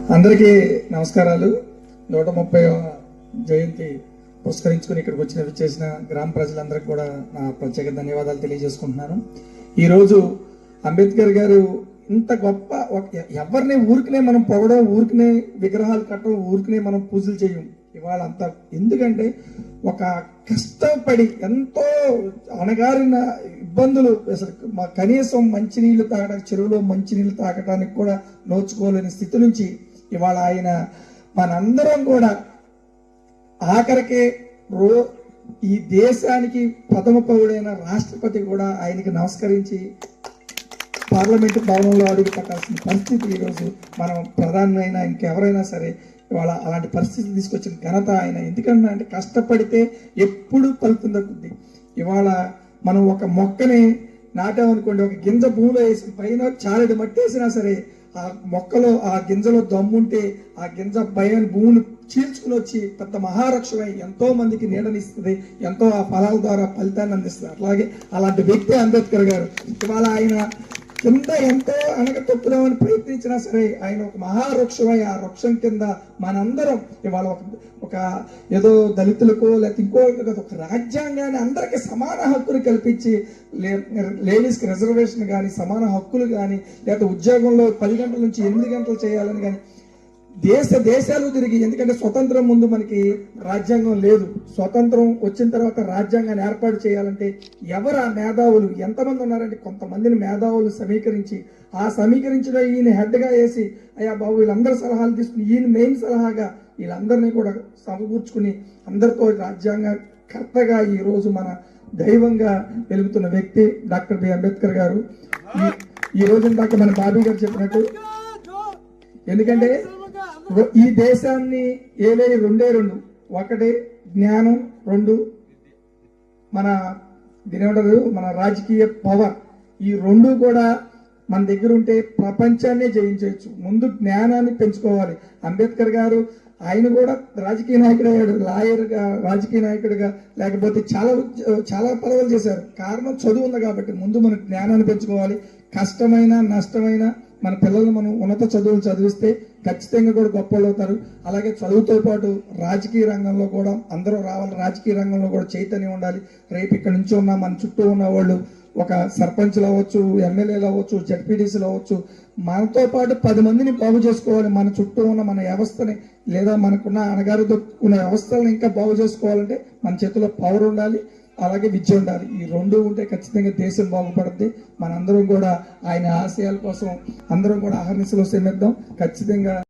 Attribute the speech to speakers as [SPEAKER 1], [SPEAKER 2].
[SPEAKER 1] అందరికీ నమస్కారాలు. 130వ జయంతి పురస్కరించుకుని ఇక్కడికి విచ్చేసిన గ్రామ ప్రజలందరికీ కూడా నా ప్రత్యేక ధన్యవాదాలు తెలియజేసుకుంటున్నాను. ఈరోజు అంబేద్కర్ గారు ఇంత గొప్ప ఎవరిని ఊరికనే మనం పొగడం, ఊరికనే విగ్రహాలు కట్టడం, ఊరికనే మనం పూజలు చేయం. ఇవాళ అంత ఎందుకంటే ఒక కష్టపడి ఎంతో అణగారిన ఇబ్బందులు, అసలు కనీసం మంచినీళ్లు తాగడానికి, చెరువులో మంచినీళ్లు తాగడానికి కూడా నోచుకోలేని స్థితి నుంచి ఇవాళ ఆయన మనందరం కూడా ఆఖరికే ఈ దేశానికి ప్రథమ పౌరుడైన రాష్ట్రపతి కూడా ఆయనకి నమస్కరించి పార్లమెంటు భవనంలో అడుగు పెట్టాల్సిన పరిస్థితి ఈరోజు మనం ప్రధానమైనా ఇంకెవరైనా సరే ఇవాళ అలాంటి పరిస్థితి తీసుకొచ్చిన ఘనత ఆయన. ఎందుకంటే అంటే కష్టపడితే ఎప్పుడు ఫలితం దక్కుద్ది. ఇవాళ మనం ఒక మొక్కని నాటామనుకోండి, ఒక గింజ భూమిలో వేసి పైన చాలెడు మట్టి వేసినా సరే ఆ మొక్కలో ఆ గింజలో దమ్ముంటే ఆ గింజ భయాన్ని భూమిని చీల్చుకుని వచ్చి పెద్ద మహారక్షమై ఎంతో మందికి నీడనిస్తుంది, ఎంతో ఆ ఫలాల ద్వారా ఫలితాన్ని అందిస్తుంది. అట్లాగే అలాంటి వ్యక్తి అంబేద్కర్ గారు. ఇవాళ ఆయన కింద ఎంతో అణగతొక్కుదామని ప్రయత్నించినా సరే ఆయన ఒక మహావృక్షమై ఆ వృక్షం కింద మనందరం ఇవాళ ఒక ఏదో దళితులకు లేకపోతే ఇంకో ఒక రాజ్యాంగాన్ని అందరికీ సమాన హక్కులు కల్పించి, లేడీస్కి రిజర్వేషన్ కానీ, సమాన హక్కులు కానీ, లేకపోతే ఉద్యోగంలో 10 గంటల నుంచి 8 గంటలు చేయాలని కానీ దేశాలు తిరిగి, ఎందుకంటే స్వతంత్రం ముందు మనకి రాజ్యాంగం లేదు. స్వతంత్రం వచ్చిన తర్వాత రాజ్యాంగాన్ని ఏర్పాటు చేయాలంటే ఎవరు ఆ మేధావులు ఎంతమంది ఉన్నారంటే కొంతమందిని మేధావులు సమీకరించి, ఆ సమీకరించిన ఈయన హెడ్గా వేసి అయ్యా బాబు వీళ్ళందరి సలహాలు తీసుకుని ఈయన మెయిన్ సలహాగా వీళ్ళందరినీ కూడా సమకూర్చుకుని అందరితో రాజ్యాంగ కర్తగా ఈరోజు మన దైవంగా వెలుగుతున్న వ్యక్తి డాక్టర్ బి అంబేద్కర్ గారు. ఈ రోజు దాకా మన బాబీ గారు చెప్పినట్టు, ఎందుకంటే ఈ దేశాన్ని ఏలేని రెండు, ఒకటి జ్ఞానం, 2 మన రాజకీయ పవర్. ఈ 2 కూడా మన దగ్గర ఉంటే ప్రపంచాన్ని జయించవచ్చు. ముందు జ్ఞానాన్ని పెంచుకోవాలి. అంబేద్కర్ గారు ఆయన కూడా రాజకీయ నాయకుడు అయ్యాడు, లాయర్గా, రాజకీయ నాయకుడిగా, లేకపోతే చాలా పదవులు చేశారు. కారణం చదువు ఉంది కాబట్టి ముందు మన జ్ఞానాన్ని పెంచుకోవాలి. కష్టమైన నష్టమైన మన పిల్లల్ని మనం ఉన్నత చదువులు చదివిస్తే ఖచ్చితంగా కూడా గొప్పలు అవుతారు. అలాగే చదువుతో పాటు రాజకీయ రంగంలో కూడా అందరూ రావాలి. రాజకీయ రంగంలో కూడా చైతన్యం ఉండాలి. రేపు ఇక్కడ నుంచి ఉన్న మన చుట్టూ ఉన్న వాళ్ళు ఒక సర్పంచ్లు అవ్వచ్చు, ఎమ్మెల్యేలు అవ్వచ్చు, జడ్పీటీసీలు అవ్వచ్చు, మనతో పాటు 10 మందిని బాగు చేసుకోవాలి. మన చుట్టూ ఉన్న మన వ్యవస్థని లేదా మనకున్న అణగారు దొక్కున్న వ్యవస్థలను ఇంకా బాగు చేసుకోవాలంటే మన చేతిలో పవర్ ఉండాలి, అలాగే విద్య ఉండాలి. ఈ 2 ఉంటే ఖచ్చితంగా దేశం బాగుపడుద్ది. మనందరం కూడా ఆయన ఆశయాల కోసం అందరం కూడా అహర్నిశలు శ్రమిద్దాం. ఖచ్చితంగా